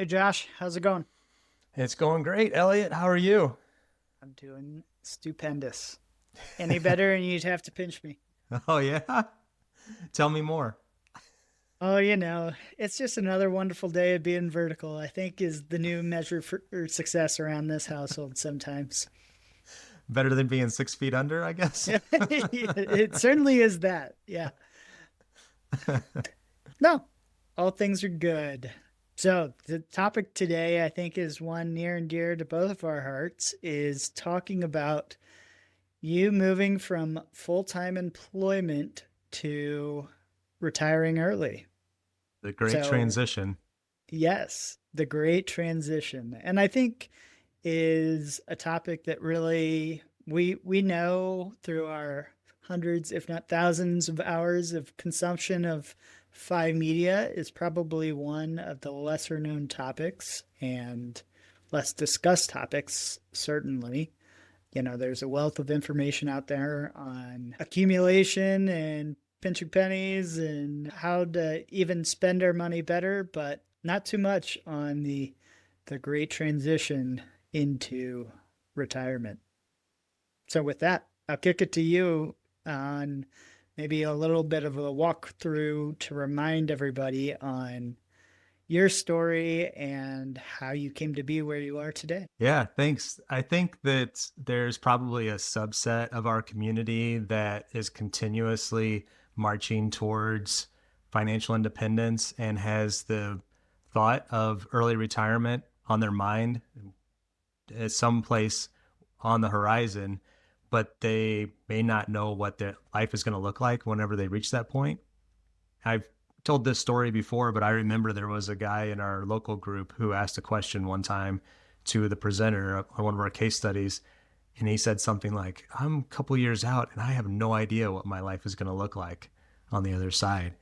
Hey Josh, how's it going? It's going great, Elliot. How are you? I'm doing stupendous. Any better and you'd have to pinch me. Oh, yeah? Tell me more. Oh, it's just another wonderful day of being vertical, I think is the new measure for success around this household sometimes. Better than being 6 feet under, I guess. It certainly is that. Yeah. No, all things are good. So, the topic today, I think, is one near and dear to both of our hearts, is talking about you moving from full-time employment to retiring early. The great So, transition. yes, the great transition. And I think is a topic that really we know through our hundreds, if not thousands of hours of consumption of media is probably one of the lesser known topics and less discussed topics, certainly. There's a wealth of information out there on accumulation and pinching pennies and how to even spend our money better, but not too much on the great transition into retirement. So with that, I'll kick it to you on maybe a little bit of a walkthrough to remind everybody on your story and how you came to be where you are today. Yeah, thanks. I think that there's probably a subset of our community that is continuously marching towards financial independence and has the thought of early retirement on their mind at some place on the horizon, but they may not know what their life is going to look like whenever they reach that point. I've told this story before, but I remember there was a guy in our local group who asked a question one time to the presenter on one of our case studies. And he said something like, I'm a couple years out and I have no idea what my life is going to look like on the other side.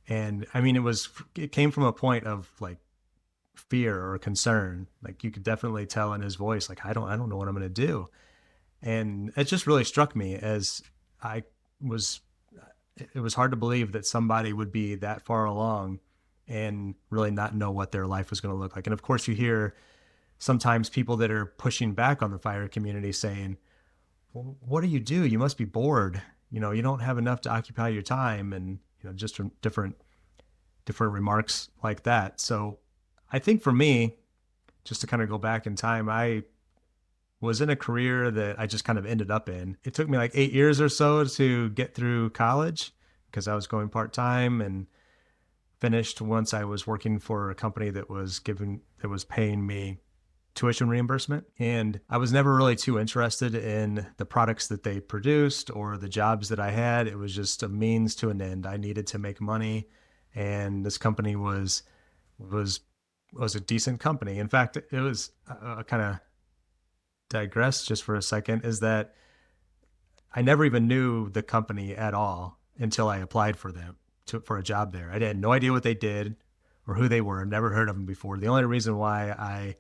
And I mean, it came from a point of like fear or concern. Like you could definitely tell in his voice, like, I don't know what I'm going to do. And it just really struck me as I was it was hard to believe that somebody would be that far along and really not know what their life was going to look like. And of course, you hear sometimes people that are pushing back on the fire community saying, well, what do you do? You must be bored. You don't have enough to occupy your time, and just from different remarks like that. So I think for me, just to kind of go back in time, I was in a career that I just kind of ended up in. It took me like 8 years or so to get through college because I was going part time, and finished once I was working for a company that was paying me tuition reimbursement. And I was never really too interested in the products that they produced or the jobs that I had. It was just a means to an end. I needed to make money, and this company was was a decent company. In fact, it was kind of digress just for a second, is that I never even knew the company at all until I applied for a job there. I had no idea what they did or who they were. I've never heard of them before. The only reason why I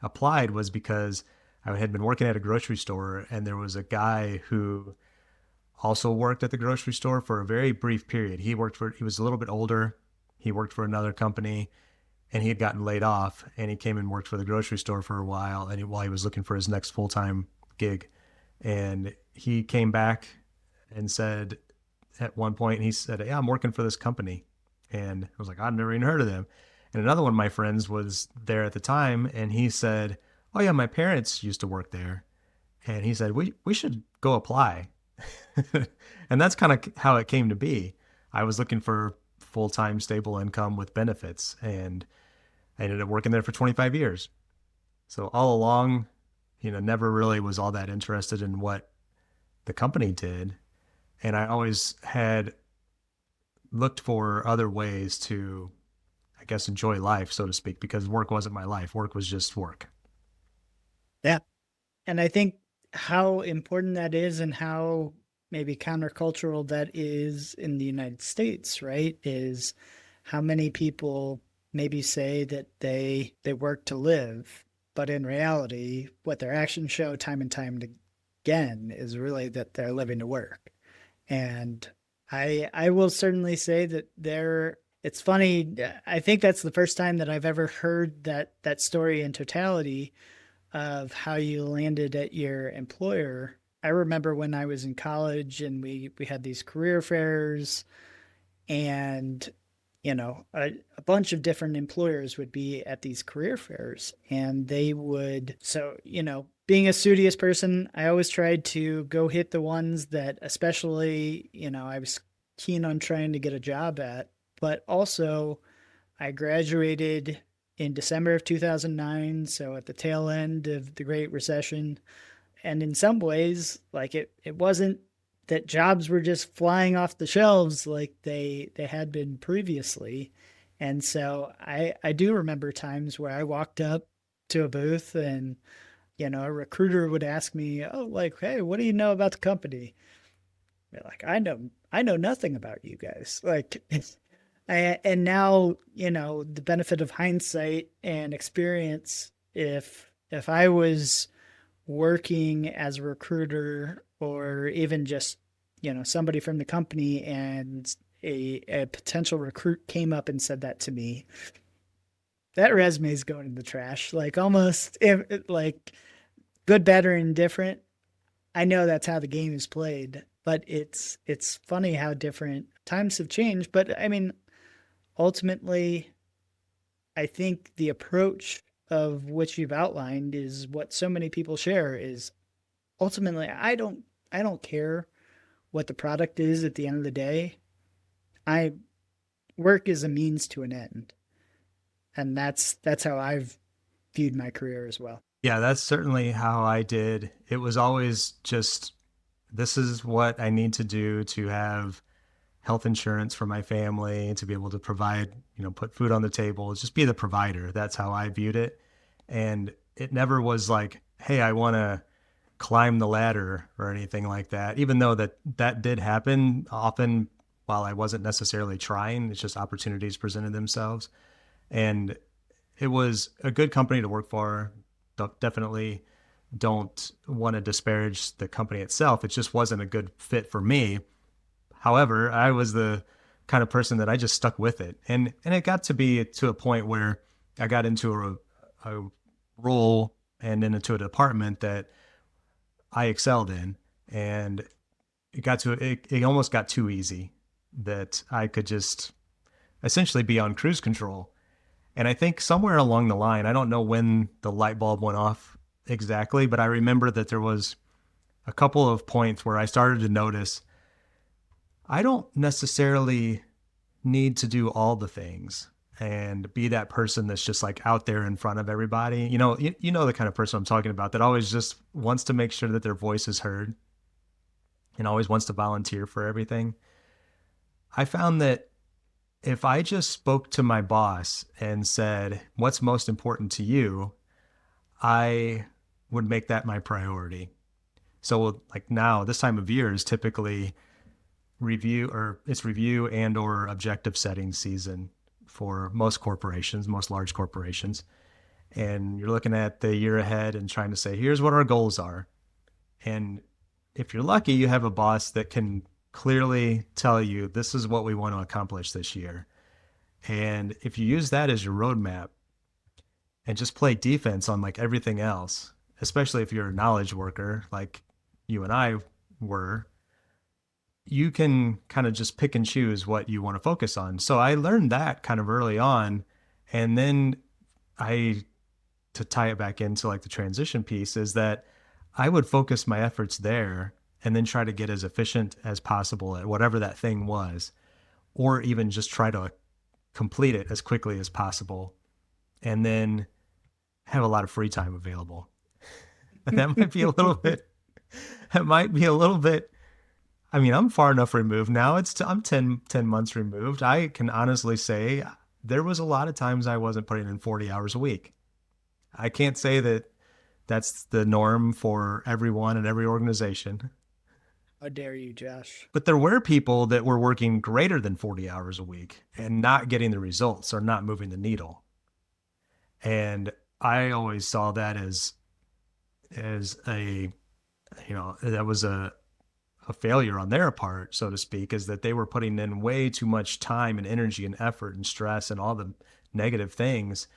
applied was because I had been working at a grocery store, and there was a guy who also worked at the grocery store for a very brief period. He was a little bit older. He worked for another company, and he had gotten laid off, and he came and worked for the grocery store for a while, and while he was looking for his next full-time gig. And he came back and said at one point, he said, yeah, I'm working for this company. And I was like, I've never even heard of them. And another one of my friends was there at the time, and he said, oh yeah, my parents used to work there. And he said, we should go apply. And that's kind of how it came to be. I was looking for full-time stable income with benefits, and I ended up working there for 25 years. So all along, never really was all that interested in what the company did. And I always had looked for other ways to, I guess, enjoy life, so to speak, because work wasn't my life. Work was just work. Yeah. And I think how important that is and how maybe countercultural that is in the United States, right? Is how many people maybe say that they work to live, but in reality, what their actions show time and time again is really that they're living to work. And I will certainly say that there It's funny. I think that's the first time that I've ever heard that story in totality of how you landed at your employer. I remember when I was in college and we had these career fairs, and a bunch of different employers would be at these career fairs, and they would, so being a studious person, I always tried to go hit the ones that, especially, I was keen on trying to get a job at. But also, I graduated in December of 2009, so at the tail end of the Great Recession. And in some ways, like, it wasn't that jobs were just flying off the shelves like they had been previously. And so I do remember times where I walked up to a booth, and a recruiter would ask me, "Oh, like, hey, what do you know about the company?" They're like, I know nothing about you guys. Like, and now, the benefit of hindsight and experience, if I was working as a recruiter, or even just, somebody from the company, and a potential recruit came up and said that to me, that resume is going in the trash. Like, almost, like, good, bad, or indifferent. I know that's how the game is played, but it's funny how different times have changed. But I mean, ultimately, I think the approach of which you've outlined is what so many people share. Is ultimately, I don't care what the product is at the end of the day. I Work is a means to an end, and that's how I've viewed my career as well. Yeah, that's certainly how I did. It was always just, this is what I need to do to have health insurance for my family, to be able to provide, put food on the table, just be the provider. That's how I viewed it. And it never was like, hey, I want to climb the ladder or anything like that, even though that did happen often while I wasn't necessarily trying. It's just opportunities presented themselves. And it was a good company to work for. Definitely don't want to disparage the company itself. It just wasn't a good fit for me. However, I was the kind of person that I just stuck with it. And it got to be to a point where I got into a role and then into a department that I excelled in. And it almost got too easy, that I could just essentially be on cruise control. And I think somewhere along the line, I don't know when the light bulb went off exactly, but I remember that there was a couple of points where I started to notice I don't necessarily need to do all the things and be that person that's just like out there in front of everybody. You know the kind of person I'm talking about, that always just wants to make sure that their voice is heard and always wants to volunteer for everything. I found that if I just spoke to my boss and said, "What's most important to you?" I would make that my priority. So like now, this time of year is typically review and or objective setting season for most corporations, most large corporations. And you're looking at the year ahead and trying to say, here's what our goals are. And if you're lucky, you have a boss that can clearly tell you, this is what we want to accomplish this year. And if you use that as your roadmap and just play defense on like everything else, especially if you're a knowledge worker like you and I were, you can kind of just pick and choose what you want to focus on. So I learned that kind of early on. And then to tie it back into like the transition piece, is that I would focus my efforts there and then try to get as efficient as possible at whatever that thing was, or even just try to complete it as quickly as possible, and then have a lot of free time available. That might be a little bit, that might be a little bit, I mean, I'm far enough removed now. I'm 10 months removed. I can honestly say there was a lot of times I wasn't putting in 40 hours a week. I can't say that that's the norm for everyone and every organization. How dare you, Josh? But there were people that were working greater than 40 hours a week and not getting the results or not moving the needle. And I always saw that as a, that was a a failure on their part, so to speak, is that they were putting in way too much time and energy and effort and stress and all the negative things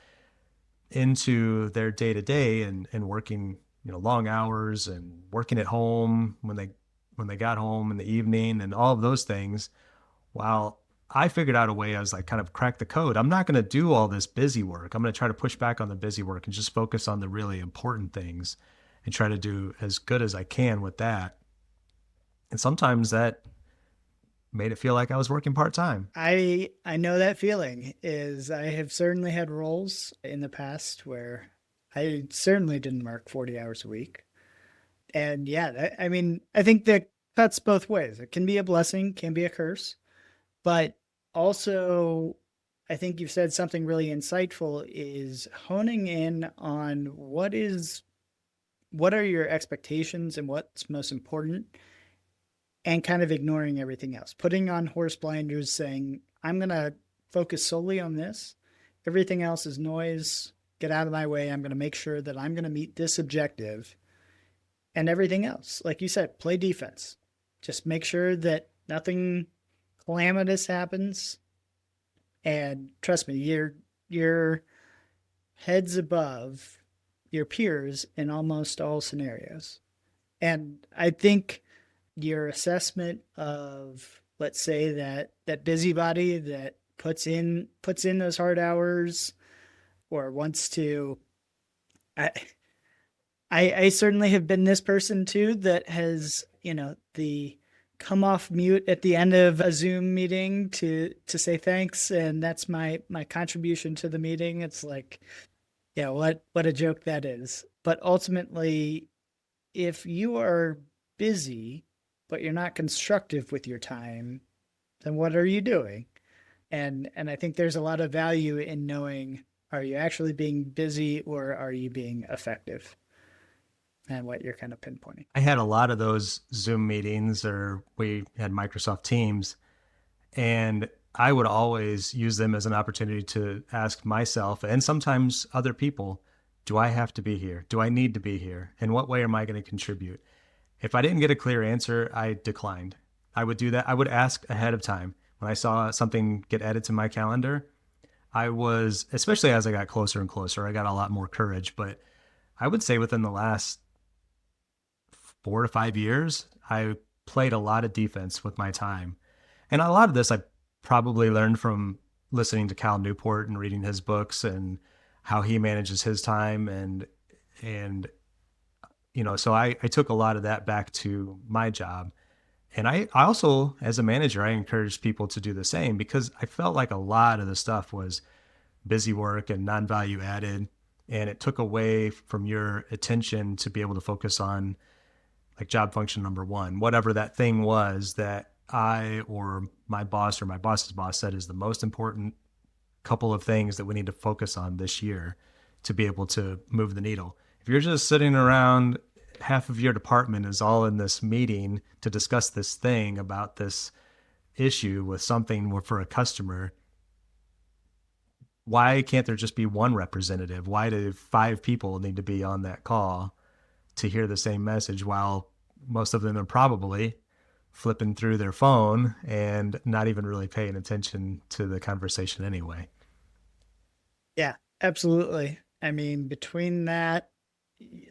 into their day to day and working, long hours and working at home when they got home in the evening and all of those things. While I figured out a way, I was like, kind of crack the code. I'm not going to do all this busy work. I'm going to try to push back on the busy work and just focus on the really important things and try to do as good as I can with that. And sometimes that made it feel like I was working part time. I know that feeling. Is I have certainly had roles in the past where I certainly didn't work 40 hours a week. And yeah, I mean, I think that cuts both ways. It can be a blessing, can be a curse, but also I think you've said something really insightful is honing in on what are your expectations and what's most important, and kind of ignoring everything else. Putting on horse blinders, saying, I'm going to focus solely on this. Everything else is noise. Get out of my way. I'm going to make sure that I'm going to meet this objective, and everything else, like you said, play defense. Just make sure that nothing calamitous happens. And trust me, you're heads above your peers in almost all scenarios. And I think your assessment of, let's say, that busybody that puts in those hard hours, or wants to, I, I certainly have been this person too that has, the come off mute at the end of a Zoom meeting to say thanks, and that's my contribution to the meeting. It's like, yeah, what a joke that is. But ultimately, if you are busy but you're not constructive with your time, then what are you doing? And I think there's a lot of value in knowing, are you actually being busy or are you being effective? And what you're kind of pinpointing. I had a lot of those Zoom meetings, or we had Microsoft Teams, and I would always use them as an opportunity to ask myself and sometimes other people, do I have to be here? Do I need to be here? In what way am I going to contribute? If I didn't get a clear answer, I declined. I would do that. I would ask ahead of time. When I saw something get added to my calendar, I was, especially as I got closer and closer, I got a lot more courage. But I would say within the last 4 to 5 years, I played a lot of defense with my time. And a lot of this I probably learned from listening to Cal Newport and reading his books and how he manages his time. And so I took a lot of that back to my job. And I also, as a manager, I encouraged people to do the same, because I felt like a lot of the stuff was busy work and non-value added. And it took away from your attention to be able to focus on like job function number one, whatever that thing was that I or my boss or my boss's boss said is the most important couple of things that we need to focus on this year to be able to move the needle. If you're just sitting around, half of your department is all in this meeting to discuss this thing about this issue with something for a customer, why can't there just be one representative? Why do 5 people need to be on that call to hear the same message, while most of them are probably flipping through their phone and not even really paying attention to the conversation anyway? Yeah, absolutely. I mean, between that,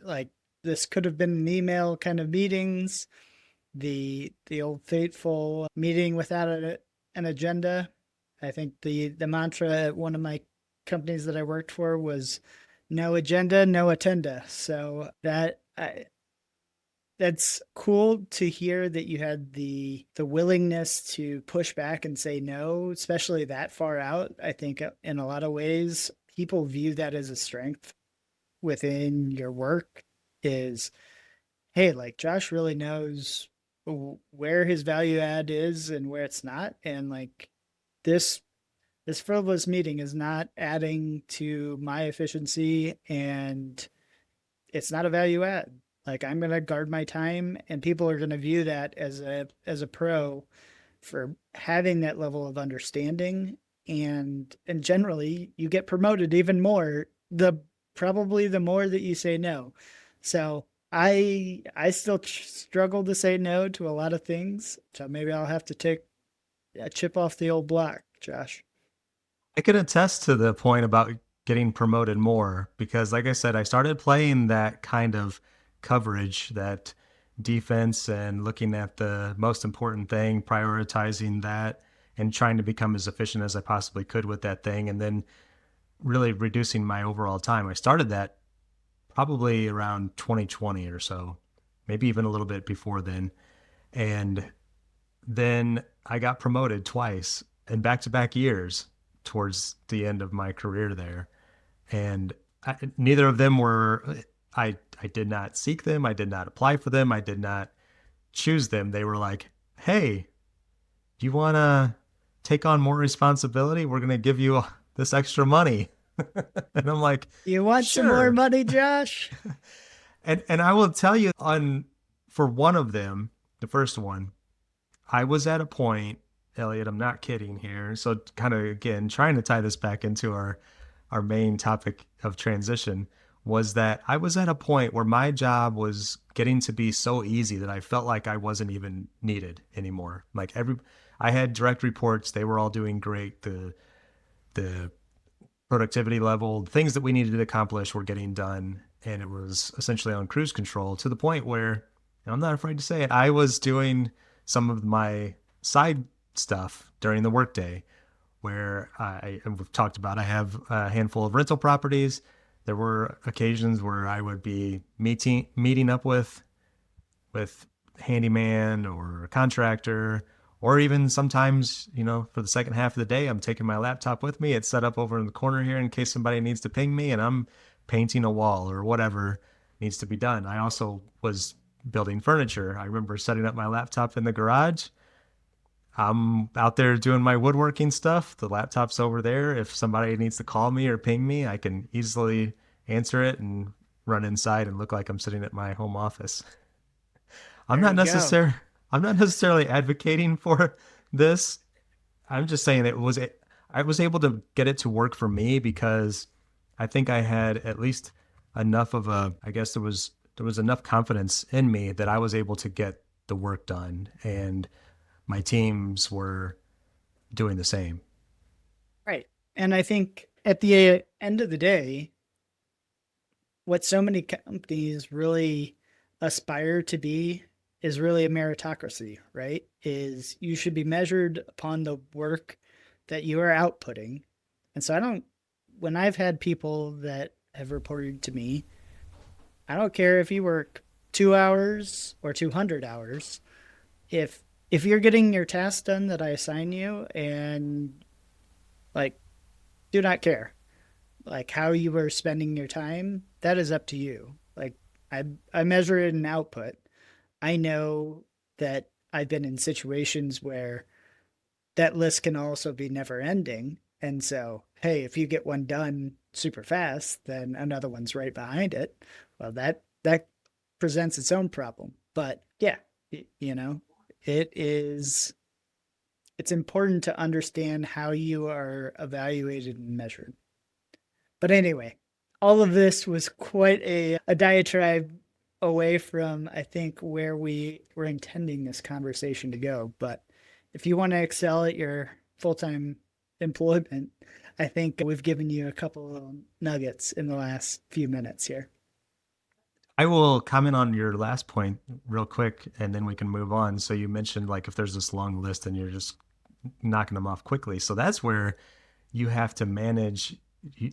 like, this could have been an email kind of meetings, the old fateful meeting without an agenda. I think the mantra at one of my companies that I worked for was no agenda, no attenda. So that's cool to hear that you had the willingness to push back and say no, especially that far out. I think in a lot of ways people view that as a strength within your work, is, hey, like, Josh really knows where his value add is and where it's not, and like, this this frivolous meeting is not adding to my efficiency, and it's not a value add. Like, I'm going to guard my time, and people are going to view that as a pro for having that level of understanding. And generally you get promoted even more, the probably the more that you say no. So I still struggle to say no to a lot of things, so maybe I'll have to take a chip off the old block, Josh. I can attest to the point about getting promoted more because, like I said, I started playing that kind of coverage, that defense, and looking at the most important thing, prioritizing that, and trying to become as efficient as I possibly could with that thing, and then really reducing my overall time. I started that probably around 2020 or so, maybe even a little bit before then. And then I got promoted twice in back to back years towards the end of my career there. And neither of them were, I did not seek them. I did not apply for them. I did not choose them. They were like, hey, do you want to take on more responsibility? We're going to give you this extra money. And I'm like, You want some more sure. money, Josh? And I will tell you on for one of them, the first one, I was at a point, Elliot, I'm not kidding here. So kind of again, trying to tie this back into our main topic of transition was that I was at a point where my job was getting to be so easy that I felt like I wasn't even needed anymore. Like I had direct reports, they were all doing great. The productivity level, the things that we needed to accomplish were getting done. And it was essentially on cruise control to the point where, and I'm not afraid to say it, I was doing some of my side stuff during the workday where we've talked about, I have a handful of rental properties. There were occasions where I would be meeting up with handyman or a contractor, or even sometimes, for the second half of the day, I'm taking my laptop with me. It's set up over in the corner here in case somebody needs to ping me, and I'm painting a wall or whatever needs to be done. I also was building furniture. I remember setting up my laptop in the garage. I'm out there doing my woodworking stuff. The laptop's over there. If somebody needs to call me or ping me, I can easily answer it and run inside and look like I'm sitting at my home office. I'm There not you go. necessarily I'm not necessarily advocating for this. I'm just saying I was able to get it to work for me because I think I had at least enough of a I guess there was enough confidence in me that I was able to get the work done and my teams were doing the same. Right. And I think at the end of the day, what so many companies really aspire to be is really a meritocracy, right? Is you should be measured upon the work that you are outputting. And so when I've had people that have reported to me, I don't care if you work 2 hours or 200 hours. If you're getting your task done that I assign you and like do not care like how you are spending your time, that is up to you. Like I measure it in output. I know that I've been in situations where that list can also be never ending. And so, hey, if you get one done super fast, then another one's right behind it. Well, that presents its own problem. But yeah, you know, it is it's important to understand how you are evaluated and measured. But anyway, all of this was quite a diatribe away from, I think, where we were intending this conversation to go. But if you want to excel at your full time employment, I think we've given you a couple of nuggets in the last few minutes here. I will comment on your last point real quick and then we can move on. So you mentioned like if there's this long list and you're just knocking them off quickly. So that's where you have to manage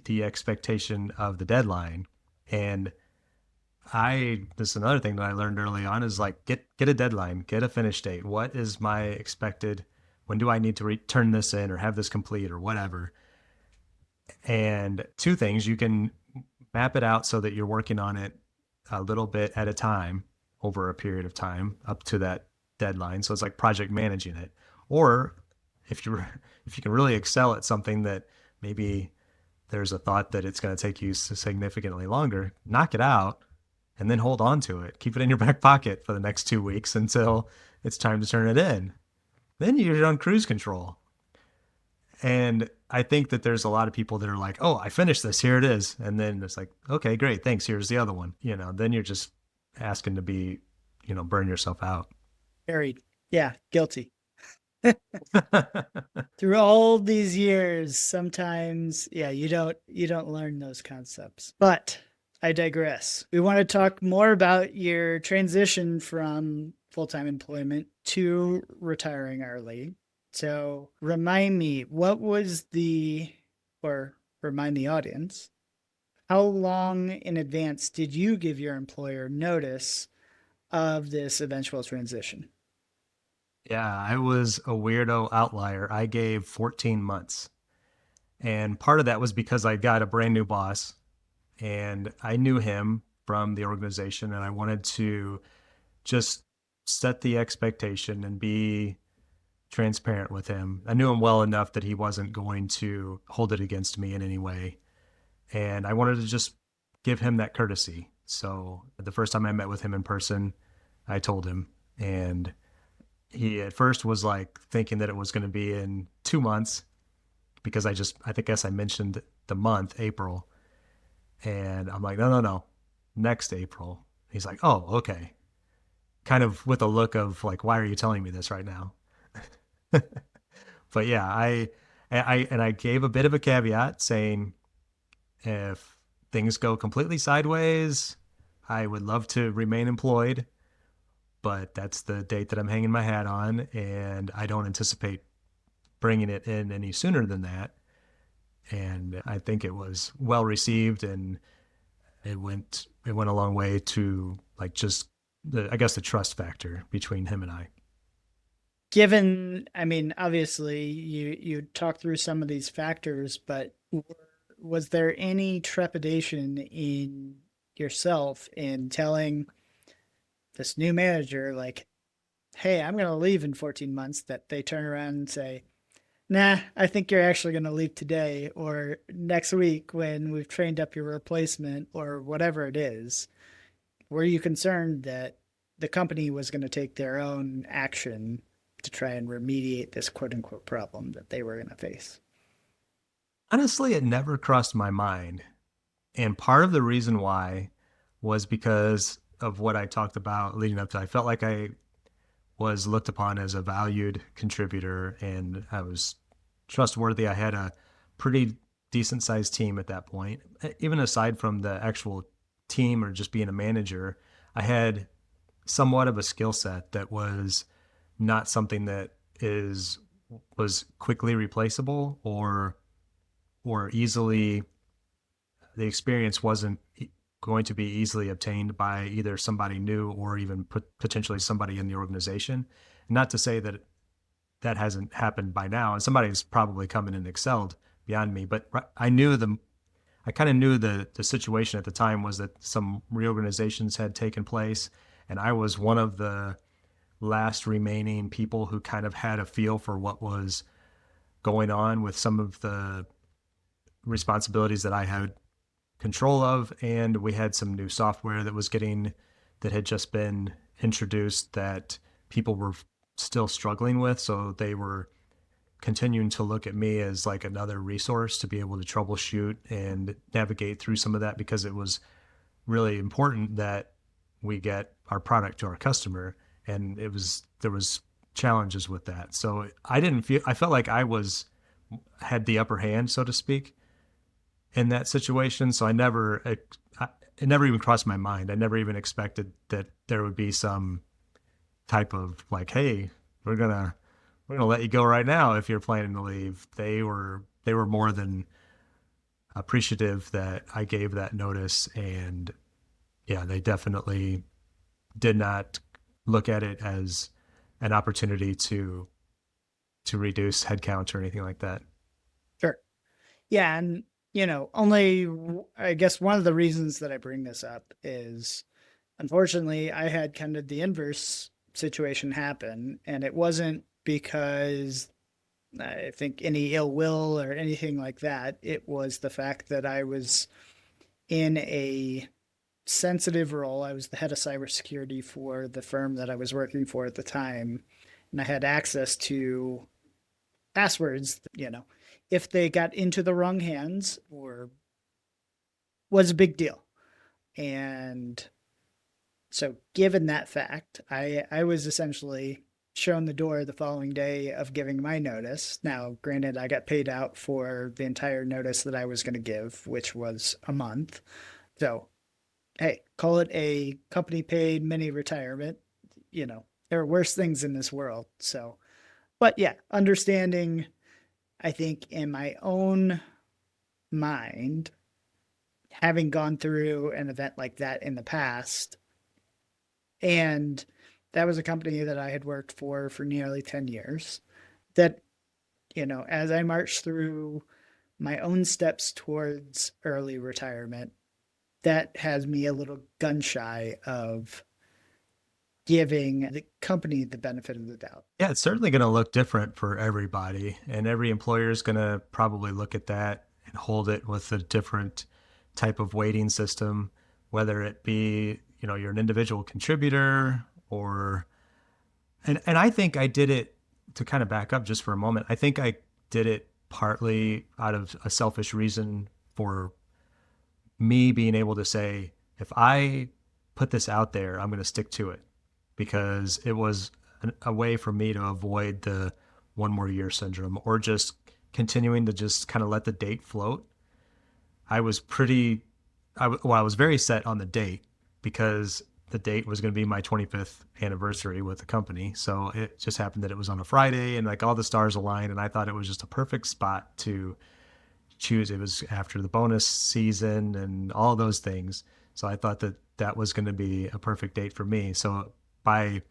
the expectation of the deadline. And this is another thing that I learned early on is like get a deadline, get a finish date. What is my expected? When do I need to turn this in or have this complete or whatever? And two things, you can map it out so that you're working on it a little bit at a time over a period of time up to that deadline. So it's like project managing it. Or if you if you can really excel at something that maybe there's a thought that it's going to take you significantly longer, knock it out and then hold on to it. Keep it in your back pocket for the next 2 weeks until it's time to turn it in. Then you're on cruise control. And I think that there's a lot of people that are like, oh, I finished this. Here it is. And then it's like, okay, great. Thanks. Here's the other one. Then you're just asking to be, burn yourself out. Married. Yeah, guilty. Through all these years, sometimes, yeah, you don't learn those concepts. But I digress. We want to talk more about your transition from full-time employment to retiring early. So remind me, or remind the audience, how long in advance did you give your employer notice of this eventual transition? Yeah, I was a weirdo outlier. I gave 14 months. And part of that was because I got a brand new boss and I knew him from the organization and I wanted to just set the expectation and be transparent with him. I knew him well enough that he wasn't going to hold it against me in any way. And I wanted to just give him that courtesy. So the first time I met with him in person, I told him. And he at first was like thinking that it was going to be in 2 months because guess I mentioned the month, April. And I'm like, no, no, no, next April. He's like, oh, okay. Kind of with a look of like, why are you telling me this right now? But yeah, I gave a bit of a caveat saying if things go completely sideways, I would love to remain employed, but that's the date that I'm hanging my hat on, and I don't anticipate bringing it in any sooner than that. And I think it was well received, and it went a long way to like just I guess the trust factor between him and I. Given, I mean, obviously you talked through some of these factors, but was there any trepidation in yourself in telling this new manager, like, hey, I'm going to leave in 14 months, that they turn around and say, nah, I think you're actually going to leave today or next week when we've trained up your replacement or whatever it is? Were you concerned that the company was going to take their own action to try and remediate this quote unquote problem that they were going to face? Honestly, it never crossed my mind. And part of the reason why was because of what I talked about leading up to. I felt like I was looked upon as a valued contributor and I was trustworthy. I had a pretty decent sized team at that point. Even aside from the actual team or just being a manager, I had somewhat of a skill set that was not something that is was quickly replaceable or easily the experience wasn't going to be easily obtained by either somebody new or even potentially somebody in the organization. Not to say that that hasn't happened by now, and somebody's probably come in and excelled beyond me. But I kind of knew the situation at the time was that some reorganizations had taken place, and I was one of the last remaining people who kind of had a feel for what was going on with some of the responsibilities that I had control of, and we had some new software that had just been introduced that people were still struggling with, so they were continuing to look at me as like another resource to be able to troubleshoot and navigate through some of that because it was really important that we get our product to our customer, and there was challenges with that. So I felt like I was had the upper hand, so to speak, in that situation. So it never even crossed my mind. I never even expected that there would be some type of like, hey, we're gonna let you go right now if you're planning to leave. They were more than appreciative that I gave that notice, and yeah, they definitely did not look at it as an opportunity to reduce headcount or anything like that. Sure. Yeah. And, only, I guess one of the reasons that I bring this up is unfortunately I had kind of the inverse situation happen. And it wasn't because I think any ill will or anything like that. It was the fact that I was in a sensitive role. I was the head of cybersecurity for the firm that I was working for at the time, and I had access to passwords. If they got into the wrong hands, or was a big deal. And So, given that fact, I was essentially shown the door the following day of giving my notice. Now, granted, I got paid out for the entire notice that I was going to give, which was a month. So, hey, call it a company paid mini retirement. You know, there are worse things in this world. So, but yeah, understanding, I think, in my own mind, having gone through an event like that in the past, and that was a company that I had worked for nearly 10 years, that, as I marched through my own steps towards early retirement, that has me a little gun shy of giving the company the benefit of the doubt. Yeah, it's certainly going to look different for everybody, and every employer is going to probably look at that and hold it with a different type of weighting system, whether it be, you're an individual contributor or and I think I did it to kind of back up just for a moment. I think I did it partly out of a selfish reason for me being able to say, if I put this out there, I'm going to stick to it because it was a way for me to avoid the one more year syndrome or just continuing to just kind of let the date float. I was pretty, I was very set on the date because the date was going to be my 25th anniversary with the company. So it just happened that it was on a Friday and like all the stars aligned. And I thought it was just a perfect spot to choose. It was after the bonus season and all those things. So I thought that that was going to be a perfect date for me. So by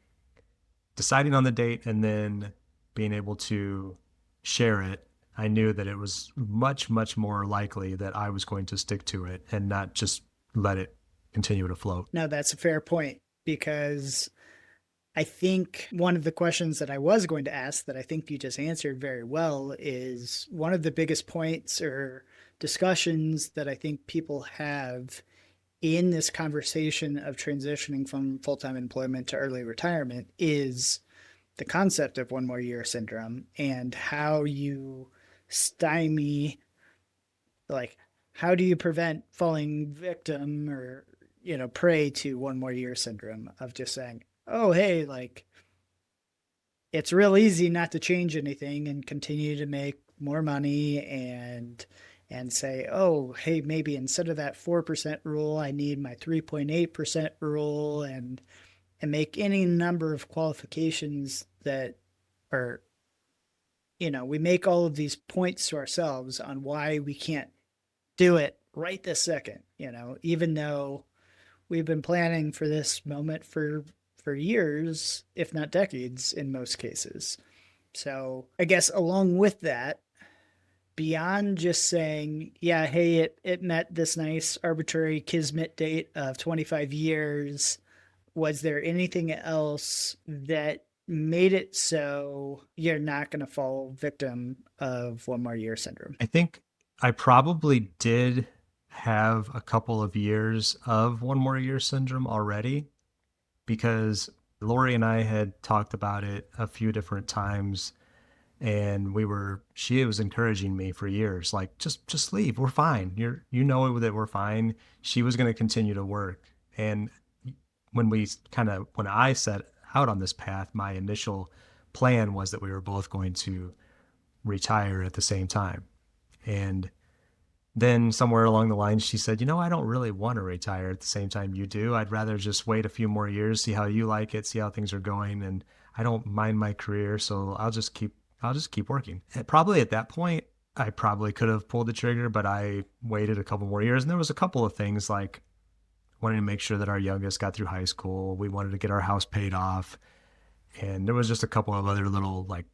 deciding on the date and then being able to share it, I knew that it was much, much more likely that I was going to stick to it and not just let it continue to float. No, that's a fair point because I think one of the questions that I was going to ask that I think you just answered very well is one of the biggest points or discussions that I think people have in this conversation of transitioning from full time employment to early retirement is the concept of one more year syndrome and how you stymie, like, how do you prevent falling victim or, prey to one more year syndrome of just saying, oh, hey, like, it's real easy not to change anything and continue to make more money and say, oh, hey, maybe instead of that 4% rule, I need my 3.8% rule and make any number of qualifications that are, we make all of these points to ourselves on why we can't do it right this second, even though we've been planning for this moment for years, if not decades in most cases. So I guess along with that, beyond just saying, yeah, hey, it met this nice arbitrary kismet date of 25 years, was there anything else that made it so you're not going to fall victim of one more year syndrome? I think I probably did have a couple of years of one more year syndrome already because Lori and I had talked about it a few different times and she was encouraging me for years like just leave, we're fine, that we're fine. She was going to continue to work. And when I set out on this path, my initial plan was that we were both going to retire at the same time. And then somewhere along the line, she said, I don't really want to retire at the same time you do. I'd rather just wait a few more years, see how you like it, see how things are going. And I don't mind my career. So I'll just keep working. And probably at that point, I probably could have pulled the trigger, but I waited a couple more years. And there was a couple of things like wanting to make sure that our youngest got through high school. We wanted to get our house paid off. And there was just a couple of other little like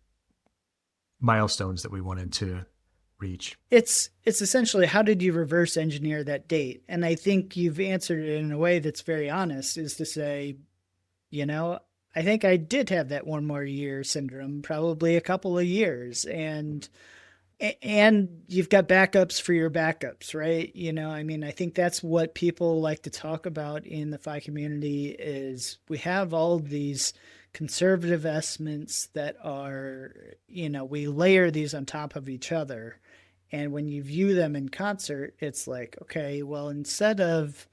milestones that we wanted to reach. It's essentially, how did you reverse engineer that date? And I think you've answered it in a way that's very honest, is to say, you know, I think I did have that one more year syndrome, probably a couple of years, and you've got backups for your backups, right? I mean, I think that's what people like to talk about in the FI community is we have all of these conservative estimates that are, we layer these on top of each other. And when you view them in concert, it's like, okay, well, instead of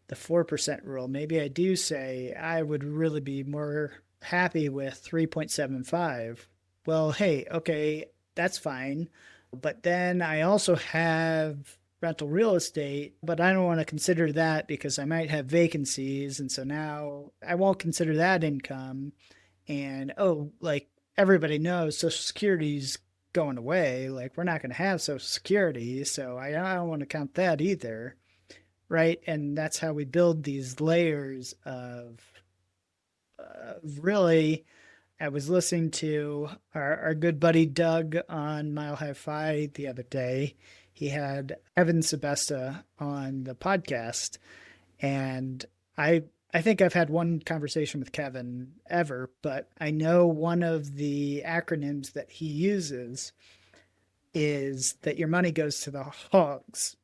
the 4% rule. Maybe I do say I would really be more happy with 3.75. Well, hey, okay, that's fine. But then I also have rental real estate, but I don't want to consider that because I might have vacancies. And so now I won't consider that income. And oh, like everybody knows Social Security's going away. Like we're not going to have Social Security. So I don't want to count that either. Right. And that's how we build these layers really. I was listening to our good buddy Doug on Mile High Fi the other day. He had Evan Sebesta on the podcast, and I I think I've had one conversation with Kevin ever, but I know one of the acronyms that he uses is that your money goes to the hogs,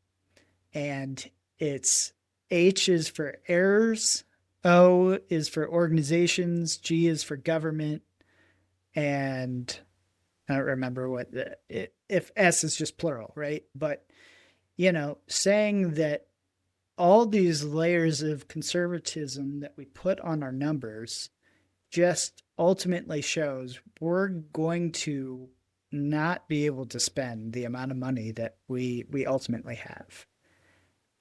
and it's H is for errors, O is for organizations, G is for government, and I don't remember if S is just plural, right? But saying that all these layers of conservatism that we put on our numbers just ultimately shows we're going to not be able to spend the amount of money that we ultimately have.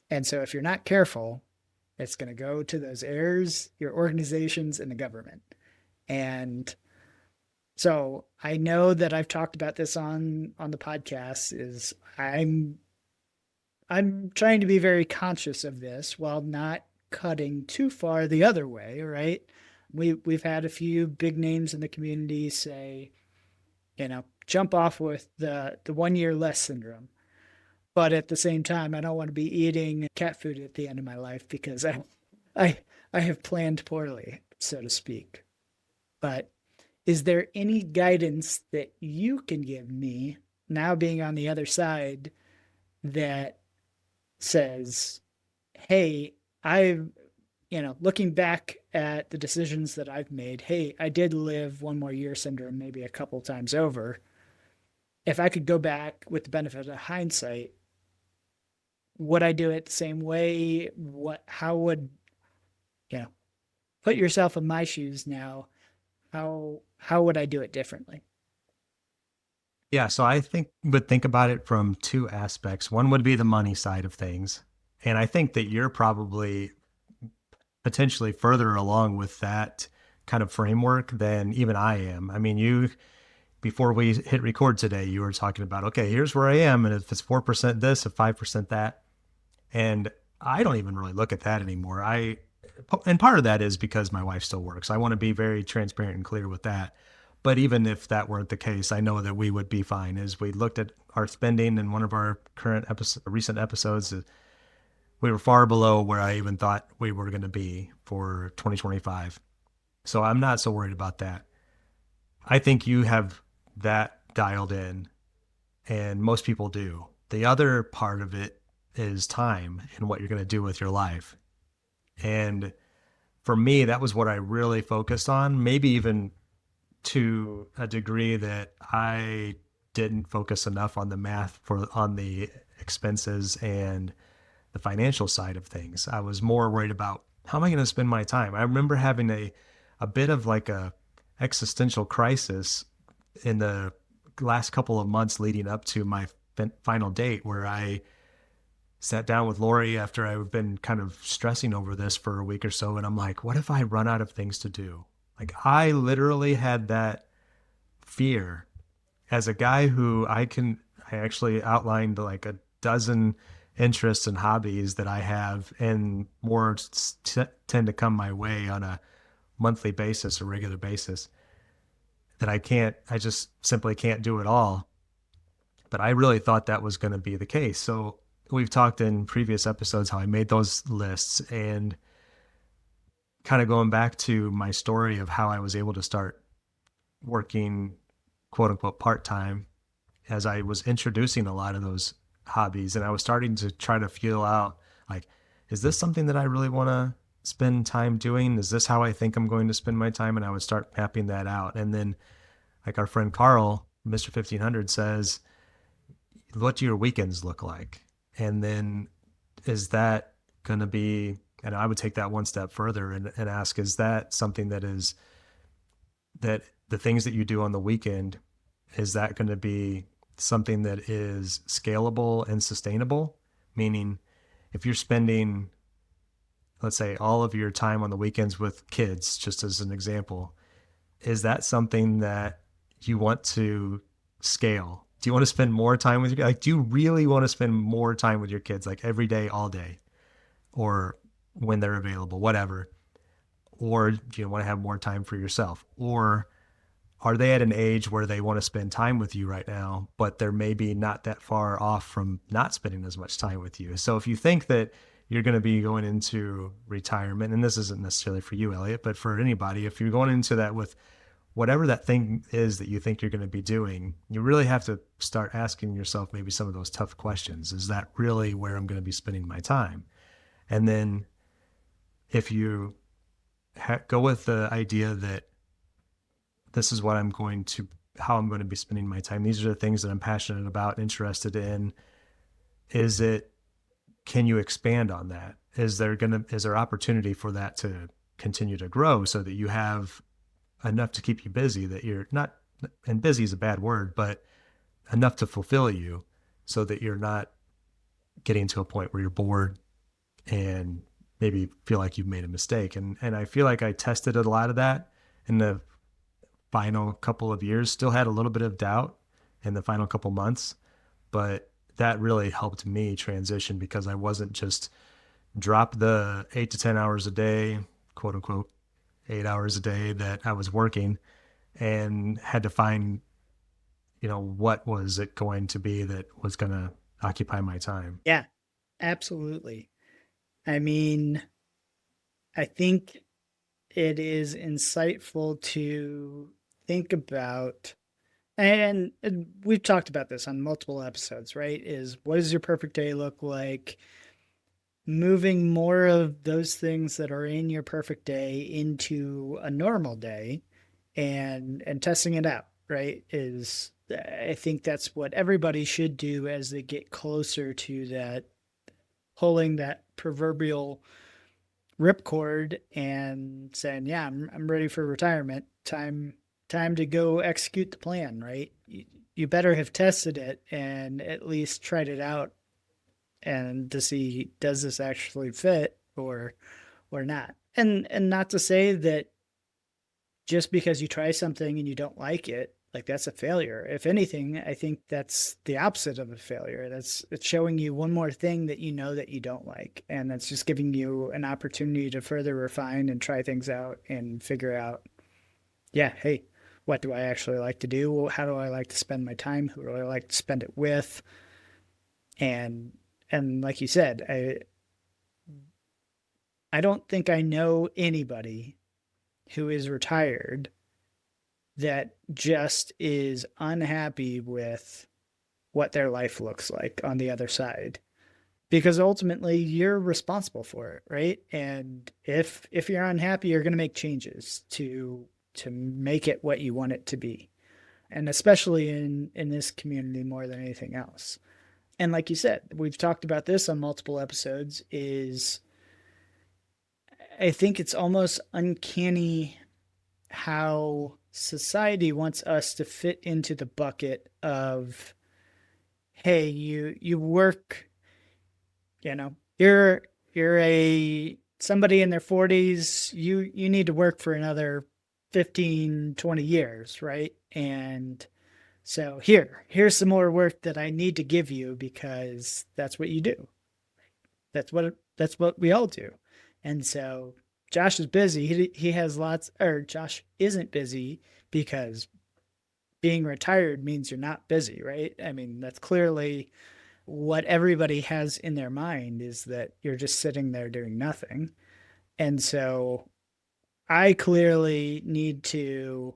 And so if you're not careful, it's going to go to those heirs, your organizations, and the government. And so I know that I've talked about this on the podcast. Is I'm trying to be very conscious of this while not cutting too far the other way, right? We've had a few big names in the community say, jump off with the 1 year less syndrome. But at the same time, I don't want to be eating cat food at the end of my life because I I have planned poorly, so to speak. But is there any guidance that you can give me now being on the other side that says, hey, looking back at the decisions that I've made, hey, I did live 1 more year syndrome maybe a couple times over. If I could go back with the benefit of hindsight, would I do it the same way? How would, you know, put yourself in my shoes now? How would I do it differently? Yeah, so I think about it from two aspects. One would be the money side of things. And I think that you're probably potentially further along with that kind of framework than even I am. I mean, before we hit record today, you were talking about, okay, here's where I am. And if it's 4% this, if 5% that. And I don't even really look at that anymore. And part of that is because my wife still works. I want to be very transparent and clear with that. But even if that weren't the case, I know that we would be fine. As we looked at our spending in one of our recent episodes, we were far below where I even thought we were going to be for 2025. So I'm not so worried about that. I think you have that dialed in, and most people do. The other part of it is time and what you're going to do with your life. And for me, that was what I really focused on, maybe even to a degree that I didn't focus enough on the math on the expenses and the financial side of things. I was more worried about how am I going to spend my time. I remember having a bit of like a existential crisis in the last couple of months leading up to my final date, where I sat down with Lori after I've been kind of stressing over this for a week or so. And I'm like, what if I run out of things to do? Like I literally had that fear as a guy who I actually outlined like a dozen interests and hobbies that I have, and more tend to come my way on a monthly basis or regular basis, that I just simply can't do it all. But I really thought that was going to be the case. So we've talked in previous episodes how I made those lists, and kind of going back to my story of how I was able to start working quote unquote part-time as I was introducing a lot of those hobbies, and I was starting to try to feel out like, is this something that I really want to spend time doing? Is this how I think I'm going to spend my time? And I would start mapping that out. And then like our friend Carl, Mr. 1500 says, what do your weekends look like? And then is that going to be And I would take that one step further and ask, is that something that the things that you do on the weekend, is that going to be something that is scalable and sustainable? Meaning, if you're spending, let's say, all of your time on the weekends with kids, just as an example, is that something that you want to scale? Do you want to spend more time with your, like, do you really want to spend more time with your kids, like every day, all day, or when they're available, whatever? Or do you want to have more time for yourself? Or are they at an age where they want to spend time with you right now, but they're maybe not that far off from not spending as much time with you? So if you think that you're going to be going into retirement, and this isn't necessarily for you, Elliot, but for anybody, if you're going into that with whatever that thing is that you think you're going to be doing, you really have to start asking yourself maybe some of those tough questions. Is that really where I'm going to be spending my time? And then if you go with the idea that this is what I'm going to, how I'm going to be spending my time, these are the things that I'm passionate about, interested in, is it, can you expand on that? Is there opportunity for that to continue to grow so that you have enough to keep you busy, that you're not, and busy is a bad word, but enough to fulfill you so that you're not getting to a point where you're bored and maybe feel like you've made a mistake. And I feel like I tested a lot of that in the final couple of years, still had a little bit of doubt in the final couple months, but that really helped me transition because I wasn't just drop the 8 to 10 hours a day, quote unquote, 8 hours a day that I was working, and had to find, what was it going to be that was going to occupy my time. Yeah, absolutely. I mean, I think it is insightful to think about, and we've talked about this on multiple episodes, right? Is what does your perfect day look like? Moving more of those things that are in your perfect day into a normal day and testing it out, right? Is I think that's what everybody should do as they get closer to that, pulling that proverbial ripcord and saying, "Yeah, I'm ready for retirement. Time to go execute the plan." Right? You better have tested it and at least tried it out and to see, does this actually fit or not. And not to say that just because you try something and you don't like it, like that's a failure. If anything, I think that's the opposite of a failure. It's showing you one more thing that you know that you don't like, and that's just giving you an opportunity to further refine and try things out and figure out, yeah, hey, what do I actually like to do? How do I like to spend my time? Who do I like to spend it with? And and like you said, I don't think I know anybody who is retired that just is unhappy with what their life looks like on the other side, because ultimately you're responsible for it, right? And if you're unhappy, you're going to make changes to make it what you want it to be, and especially in this community more than anything else. And like you said, we've talked about this on multiple episodes, is I think it's almost uncanny how society wants us to fit into the bucket of, hey, you work, you're a somebody in their 40s, you need to work for another 15-20 years, right? And so here's some more work that I need to give you because that's what you do. That's what we all do. And so Josh is busy. He has lots, or Josh isn't busy because being retired means you're not busy, right? I mean, that's clearly what everybody has in their mind, is that you're just sitting there doing nothing. And so I clearly need to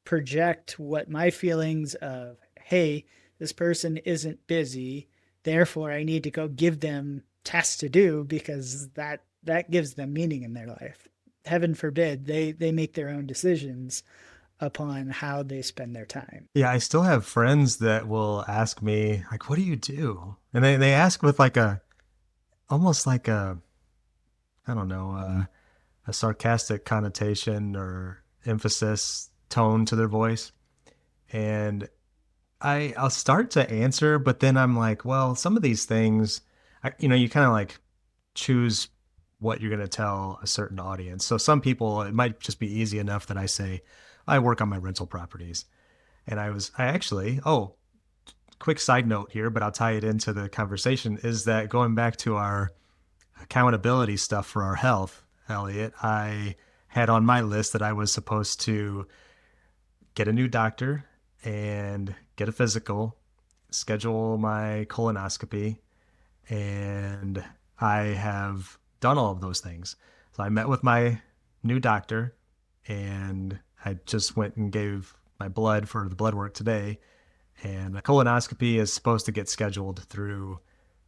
project what my feelings of, hey, this person isn't busy, therefore I need to go give them tasks to do because that gives them meaning in their life. Heaven forbid they make their own decisions upon how they spend their time. Yeah, I still have friends that will ask me, like, what do you do? And they ask with like a, almost like a, I don't know, a sarcastic connotation or emphasis tone to their voice. And I'll start to answer, but then I'm like, well, some of these things, you kind of like choose what you're going to tell a certain audience. So some people, it might just be easy enough that I say, I work on my rental properties. And I actually, oh, quick side note here, but I'll tie it into the conversation is that going back to our accountability stuff for our health, Elliot, I had on my list that I was supposed to get a new doctor and get a physical, schedule my colonoscopy, and I have done all of those things. So I met with my new doctor and I just went and gave my blood for the blood work today. And a colonoscopy is supposed to get scheduled through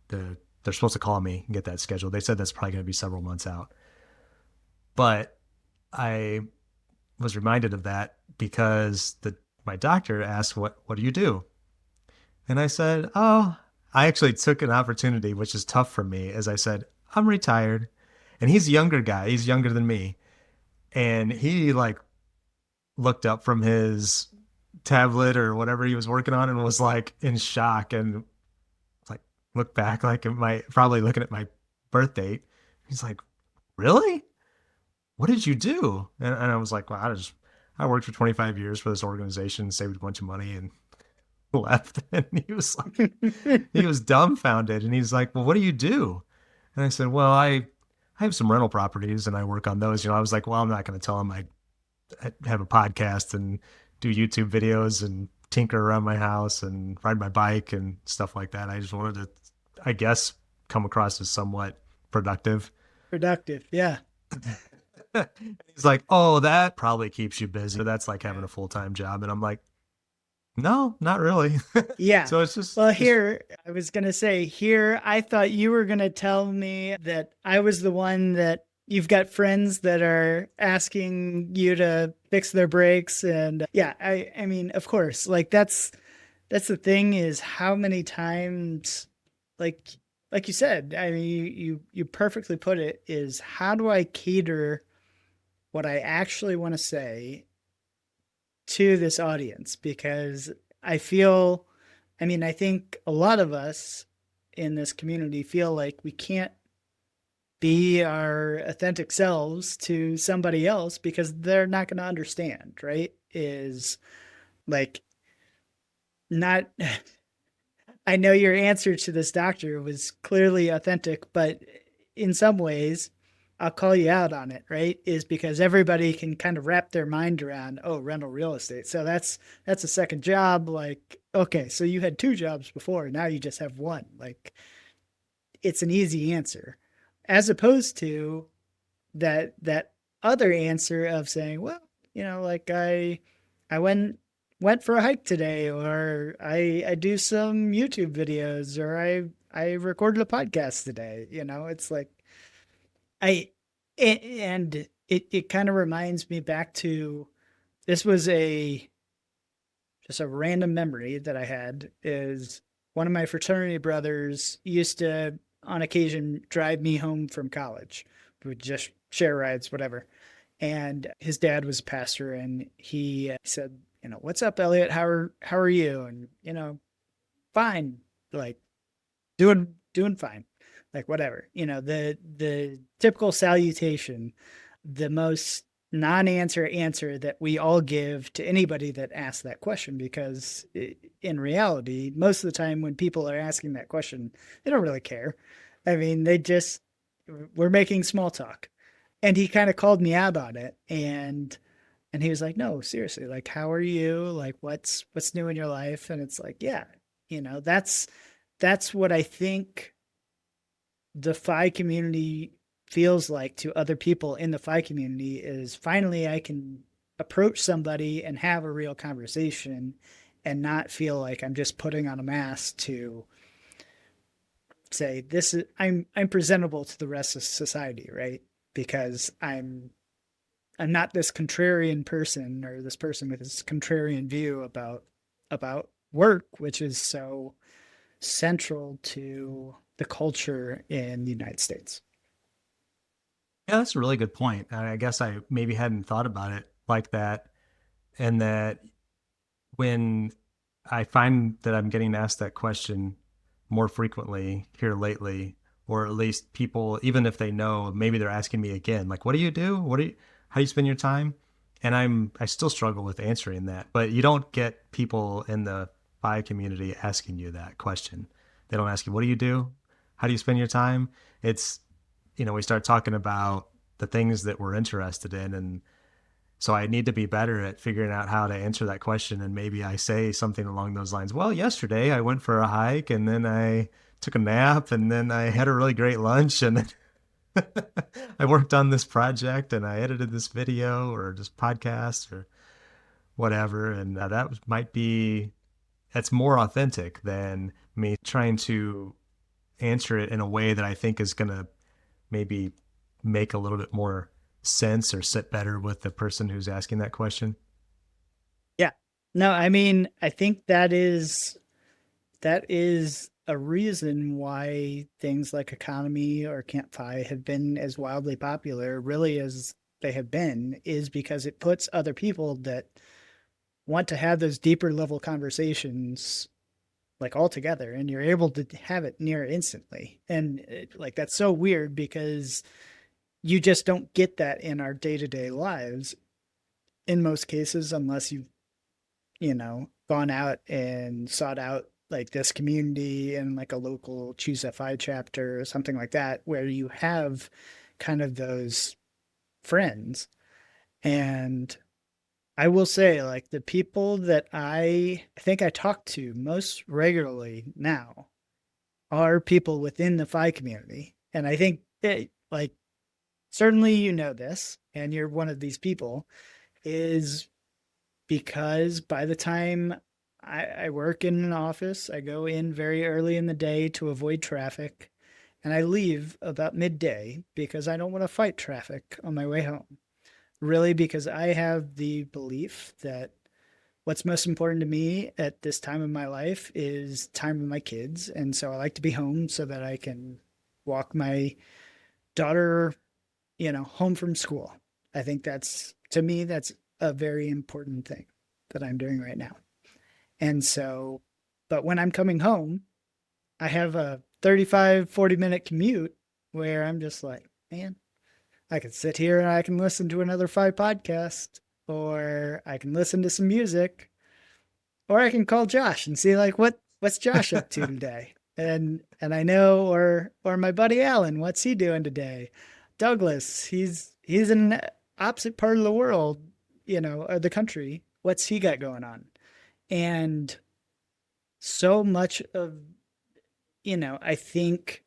they're supposed to call me and get that scheduled. They said that's probably going to be several months out. But I was reminded of that because my doctor asked, what do you do? And I said, oh, I actually took an opportunity, which is tough for me, as I said, I'm retired. And he's a younger guy. He's younger than me. And he like looked up from his tablet or whatever he was working on and was like in shock and like looked back like at my probably looking at my birth date. He's like, really? What did you do? And I was like, well, I worked for 25 years for this organization, saved a bunch of money and left. And he was dumbfounded. And he's like, well, what do you do? And I said, well, I have some rental properties and I work on those. I was like, well, I'm not going to tell him I have a podcast and do YouTube videos and tinker around my house and ride my bike and stuff like that. I just wanted to, I guess, come across as somewhat productive. Productive. Yeah. He's like, oh, that probably keeps you busy. That's like having a full-time job. And I'm like, no, not really. Yeah. So it's just, Well, just here, I was going to say, here, I thought you were going to tell me that I was the one that you've got friends that are asking you to fix their brakes. And yeah, I mean, of course, like that's the thing is how many times, like, like you said, I mean, you perfectly put it is how do I cater what I actually want to say to this audience? Because I feel, I mean, I think a lot of us in this community feel like we can't be our authentic selves to somebody else because they're not going to understand, right? Is like not, I know your answer to this doctor was clearly authentic, but in some ways, I'll call you out on it, right? Is because everybody can kind of wrap their mind around, oh, rental real estate. So that's a second job. Like, okay, so you had two jobs before, now you just have one. Like, it's an easy answer, as opposed to that other answer of saying, well, like I went for a hike today, or I do some YouTube videos, or I recorded a podcast today. It's like I and it kind of reminds me back to this was a just a random memory that I had is one of my fraternity brothers used to on occasion drive me home from college. We would just share rides, whatever. And his dad was a pastor, and he said, "What's up, Elliot? How are you?" And fine, like doing fine, like whatever. The typical salutation, the most non-answer answer that we all give to anybody that asks that question, because in reality, most of the time when people are asking that question, they don't really care. I mean, they just we're making small talk. And he kind of called me out on it, and he was like, "No, seriously, like how are you? Like what's new in your life?" And it's like, yeah, that's what I think the FI community feels like to other people in the FI community is finally I can approach somebody and have a real conversation and not feel like I'm just putting on a mask to say this is I'm presentable to the rest of society, right? Because I'm not this contrarian person or this person with this contrarian view about work, which is so central to the culture in the United States. Yeah, that's a really good point. I guess I maybe hadn't thought about it like that. And that when I find that I'm getting asked that question more frequently here lately, or at least people, even if they know, maybe they're asking me again, like, what do you do? How do you spend your time? And I still struggle with answering that, but you don't get people in the FI community asking you that question. They don't ask you, what do you do? How do you spend your time? It's, we start talking about the things that we're interested in, and so I need to be better at figuring out how to answer that question. And maybe I say something along those lines. Well, yesterday I went for a hike and then I took a nap and then I had a really great lunch and then I worked on this project and I edited this video or this podcast or whatever. And might be, that's more authentic than me trying to answer it in a way that I think is going to maybe make a little bit more sense or sit better with the person who's asking that question. Yeah. No, I mean, I think that is a reason why things like economy or campfire have been as wildly popular, really, as they have been, is because it puts other people that want to have those deeper level conversations like all together, and you're able to have it near instantly. And like that's so weird because you just don't get that in our day-to-day lives in most cases unless you've gone out and sought out like this community in like a local choose fi chapter or something like that, where you have kind of those friends. And I will say, like, the people that I think I talk to most regularly now are people within the fi community. And I think like, certainly you know this and you're one of these people, is because by the time I work in an office, I go in very early in the day to avoid traffic, and I leave about midday because I don't want to fight traffic on my way home. Really, because I have the belief that what's most important to me at this time of my life is time with my kids. And so I like to be home so that I can walk my daughter, home from school. I think that's, to me, that's a very important thing that I'm doing right now. And so, but when I'm coming home, I have a 35, 40-minute commute where I'm just like, man, I can sit here and I can listen to another FI podcast, or I can listen to some music, or I can call Josh and see like what's Josh up to today. And I know, or my buddy Alan, what's he doing today? Douglas, he's in an opposite part of the world, or the country. What's he got going on? And so much of, I think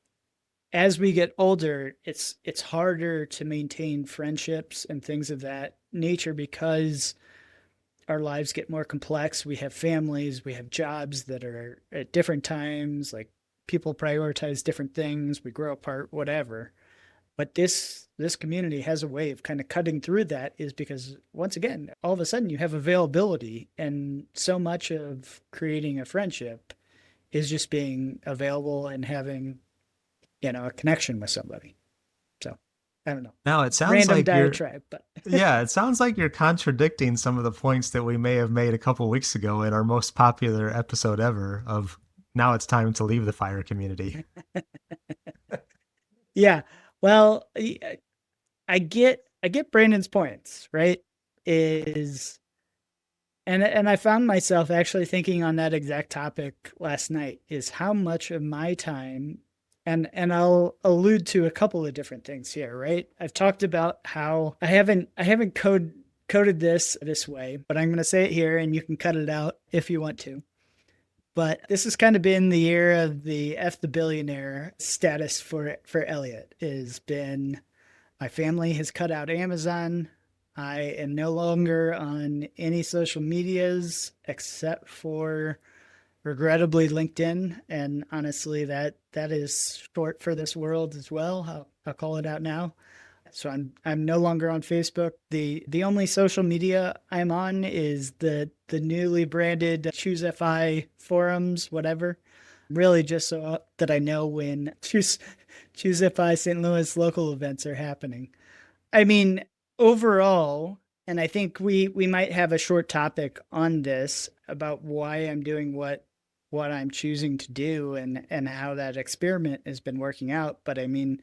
as we get older, it's harder to maintain friendships and things of that nature because our lives get more complex. We have families, we have jobs that are at different times, like people prioritize different things, we grow apart, whatever. But this community has a way of kind of cutting through that, is because once again, all of a sudden you have availability, and so much of creating a friendship is just being available and having, a connection with somebody. So I don't know. Now it sounds Random like you're, diatribe, but yeah, it sounds like you're contradicting some of the points that we may have made a couple weeks ago in our most popular episode ever of now it's time to leave the fire community. yeah. Well, I get Brandon's points, right? Is and I found myself actually thinking on that exact topic last night, is how much of my time, and I'll allude to a couple of different things here, right? I've talked about how I haven't coded this way, but I'm going to say it here and you can cut it out if you want to. But this has kind of been the year of the F the billionaire status for Elliot. Has been, my family has cut out Amazon. I am no longer on any social medias except for, regrettably, LinkedIn. And honestly, that is short for this world as well. I'll call it out now. So I'm no longer on Facebook. The only social media I'm on is the newly branded Choose FI forums, whatever. really just so that I know when choose FI St. Louis local events are happening. I mean, overall, and I think we might have a short topic on this about why I'm doing what I'm choosing to do and how that experiment has been working out. But I mean,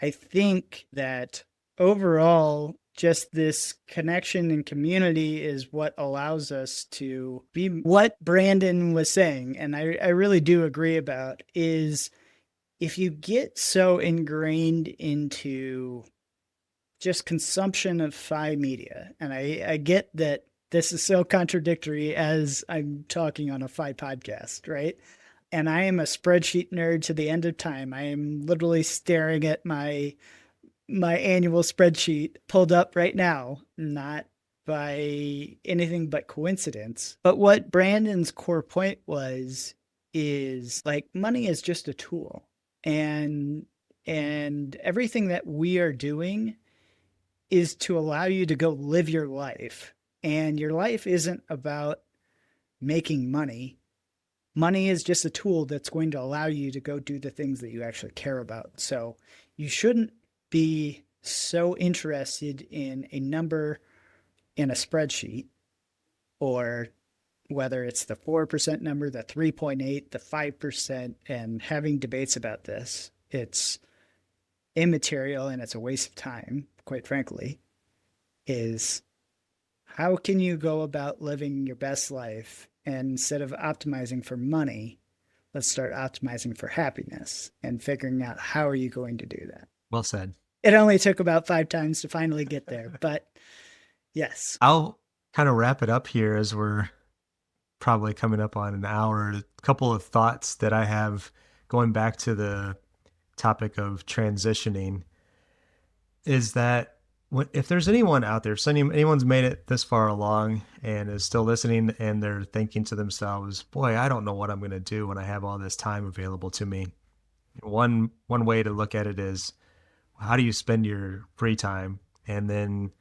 I think that overall, just this connection and community is what allows us to be what Brandon was saying. And I really do agree about is if you get so ingrained into just consumption of FI media, and I get that this is so contradictory as I'm talking on a FI podcast, right? And I am a spreadsheet nerd to the end of time. I am literally staring at my annual spreadsheet pulled up right now, not by anything but coincidence. But what Brandon's core point was is like money is just a tool. And everything that we are doing is to allow you to go live your life. And your life isn't about making money. Money is just a tool that's going to allow you to go do the things that you actually care about. So you shouldn't be so interested in a number in a spreadsheet, or whether it's the 4% number, the 3.8, the 5%, and having debates about this. It's immaterial and it's a waste of time, quite frankly. Is how can you go about living your best life, and instead of optimizing for money, let's start optimizing for happiness and figuring out how are you going to do that. Well said. It only took about 5 times to finally get there, but yes. I'll kind of wrap it up here as we're probably coming up on an hour. A couple of thoughts that I have going back to the topic of transitioning is that if there's anyone out there, if anyone's made it this far along and is still listening and they're thinking to themselves, boy, I don't know what I'm going to do when I have all this time available to me. One way to look at it is, how do you spend your free time? And then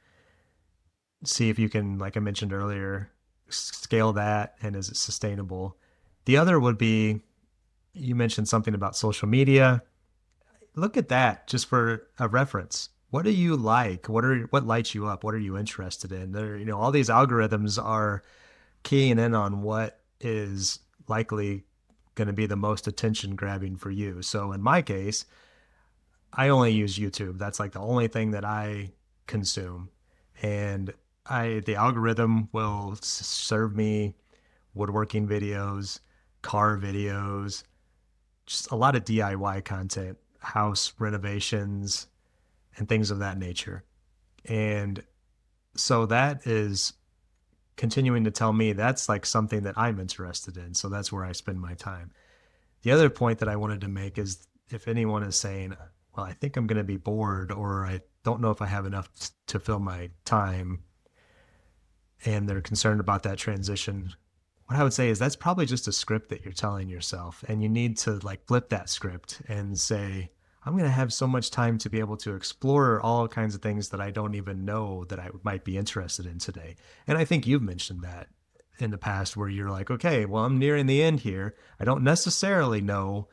see if you can, like I mentioned earlier, scale that, and is it sustainable? The other would be, you mentioned something about social media. Look at that just for a reference. What do you like? What lights you up? What are you interested in? All these algorithms are keying in on what is likely going to be the most attention grabbing for you. So in my case, I only use YouTube. That's like the only thing that I consume. And the algorithm will serve me woodworking videos, car videos, just a lot of DIY content, house renovations, and things of that nature. And so that is continuing to tell me that's like something that I'm interested in. So that's where I spend my time. The other point that I wanted to make is, if anyone is saying, well, I think I'm going to be bored, or I don't know if I have enough to fill my time, and they're concerned about that transition, what I would say is that's probably just a script that you're telling yourself. And you need to like flip that script and say, I'm going to have so much time to be able to explore all kinds of things that I don't even know that I might be interested in today. And I think you've mentioned that in the past, where you're like, okay, well, I'm nearing the end here. I don't necessarily know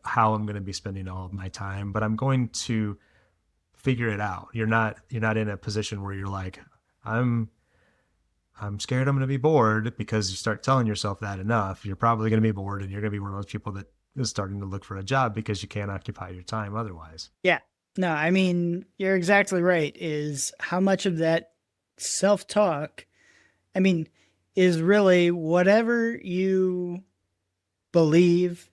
how I'm going to be spending all of my time, but I'm going to figure it out. You're not in a position where you're like, I'm scared I'm going to be bored, because you start telling yourself that enough, you're probably going to be bored, and you're going to be one of those people that is starting to look for a job because you can't occupy your time otherwise. Yeah. No, I mean, you're exactly right. Is how much of that self-talk, I mean, is really whatever you believe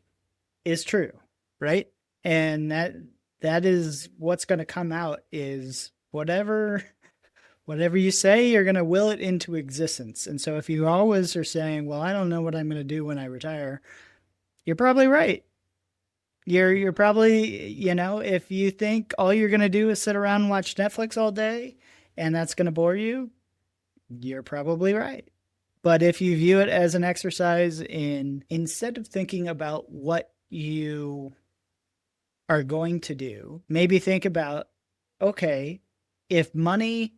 is true, right? And that is what's going to come out, is whatever you say, you're going to will it into existence. And so if you always are saying, well, I don't know what I'm going to do when I retire, you're probably right. You're probably, if you think all you're going to do is sit around and watch Netflix all day and that's going to bore you, you're probably right. But if you view it as an exercise in, instead of thinking about what you are going to do, maybe think about, okay, if money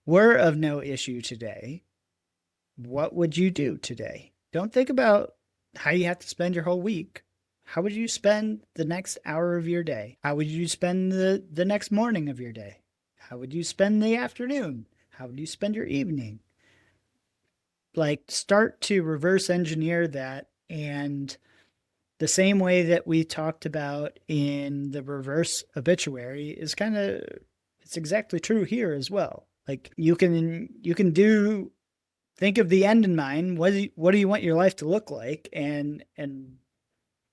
were of no issue today, what would you do today? Don't think about how you have to spend your whole week. How would you spend the next hour of your day? How would you spend the next morning of your day? How would you spend the afternoon? How would you spend your evening? Like, start to reverse engineer that. And the same way that we talked about in the reverse obituary is kind of, it's exactly true here as well. Like, you can do, think of the end in mind. What do you want your life to look like? And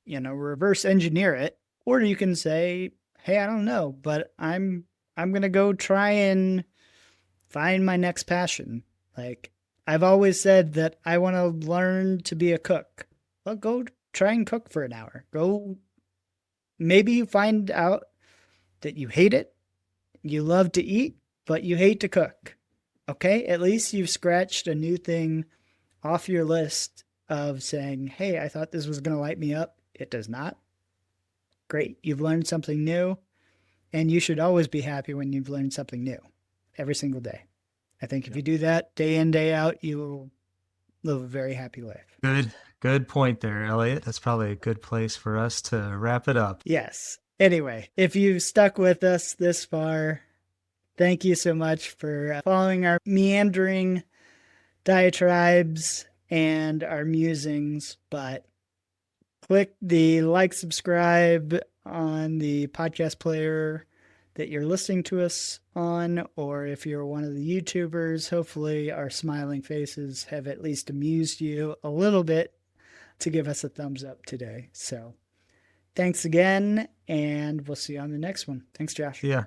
reverse engineer it. Or you can say, hey, I don't know, but I'm gonna go try and find my next passion. Like, I've always said that I want to learn to be a cook. Well, go try and cook for an hour. Go, maybe you find out that you hate it. You love to eat, but you hate to cook. Okay, at least you've scratched a new thing off your list of saying, hey, I thought this was going to light me up. It does not. Great. You've learned something new. And you should always be happy when you've learned something new every single day. I think if Yep. you do that day in, day out, you will live a very happy life. Good point there, Elliot. That's probably a good place for us to wrap it up. Yes. Anyway, if you've stuck with us this far, thank you so much for following our meandering diatribes and our musings. But click the like, subscribe on the podcast player that you're listening to us on, or if you're one of the YouTubers, hopefully our smiling faces have at least amused you a little bit to give us a thumbs up today. So thanks again, and we'll see you on the next one. Thanks, Josh. Yeah.